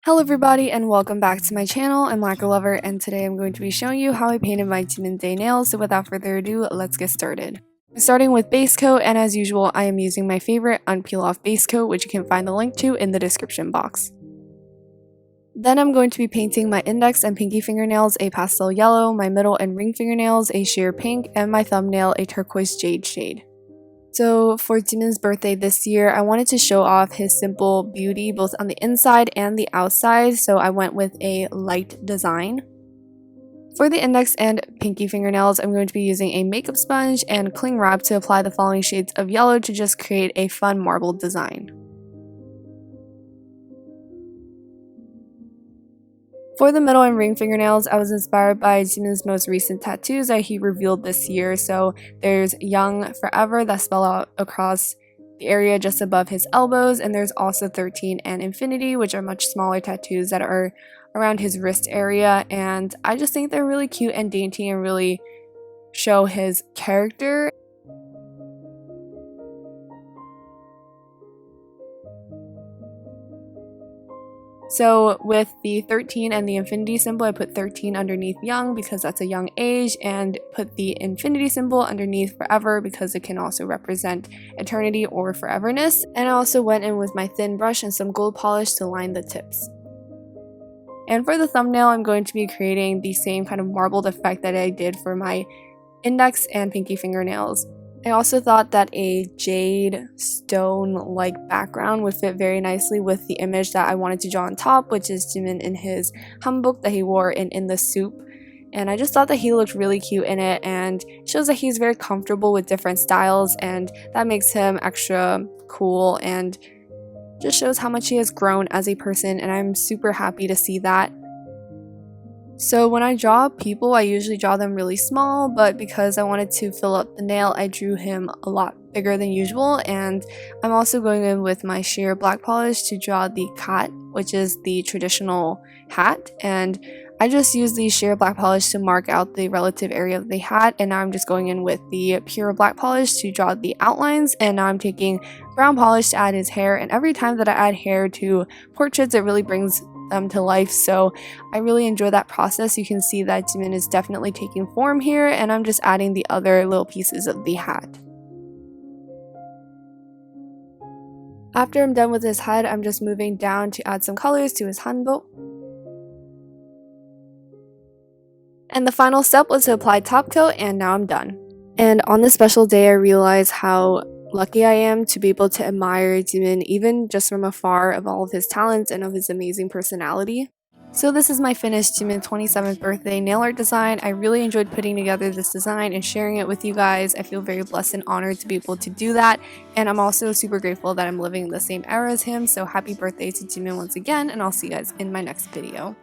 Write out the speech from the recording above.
Hello everybody and welcome back to my channel. I'm Lacquer Lover and today I'm going to be showing you how I painted my Jimin day nails, so without further ado, let's get started. Starting with base coat, and as usual I am using my favorite unpeel off base coat, which you can find the link to in the description box. Then I'm going to be painting my index and pinky fingernails a pastel yellow, my middle and ring fingernails a sheer pink, and my thumbnail a turquoise jade shade. So for Jimin's birthday this year, I wanted to show off his simple beauty both on the inside and the outside, so I went with a light design. For the index and pinky fingernails, I'm going to be using a makeup sponge and cling wrap to apply the following shades of yellow to just create a fun marbled design. For the middle and ring fingernails, I was inspired by Jimin's most recent tattoos that he revealed this year. So there's Young Forever that spell out across the area just above his elbows, and there's also 13 and Infinity, which are much smaller tattoos that are around his wrist area, and I just think they're really cute and dainty and really show his character. So with the 13 and the infinity symbol, I put 13 underneath young because that's a young age, and put the infinity symbol underneath forever because it can also represent eternity or foreverness. And I also went in with my thin brush and some gold polish to line the tips. And for the thumbnail, I'm going to be creating the same kind of marbled effect that I did for my index and pinky fingernails. I also thought that a jade stone-like background would fit very nicely with the image that I wanted to draw on top, which is Jimin in his hanbok that he wore in the soup. And I just thought that he looked really cute in it and shows that he's very comfortable with different styles, and that makes him extra cool and just shows how much he has grown as a person, and I'm super happy to see that. So when I draw people, I usually draw them really small, but because I wanted to fill up the nail, I drew him a lot bigger than usual. And I'm also going in with my sheer black polish to draw the kat, which is the traditional hat, and I just used the sheer black polish to mark out the relative area of the hat, and now I'm just going in with the pure black polish to draw the outlines, and now I'm taking brown polish to add his hair, and every time that I add hair to portraits, it really brings them to life, so I really enjoy that process. You can see that Jimin is definitely taking form here, and I'm just adding the other little pieces of the hat. After I'm done with his head, I'm just moving down to add some colors to his hanbok. And the final step was to apply top coat, and now I'm done. And on this special day, I realized how lucky I am to be able to admire Jimin even just from afar, of all of his talents and of his amazing personality. So this is my finished Jimin 27th birthday nail art design. I really enjoyed putting together this design and sharing it with you guys. I feel very blessed and honored to be able to do that, and I'm also super grateful that I'm living in the same era as him. So happy birthday to Jimin once again, and I'll see you guys in my next video.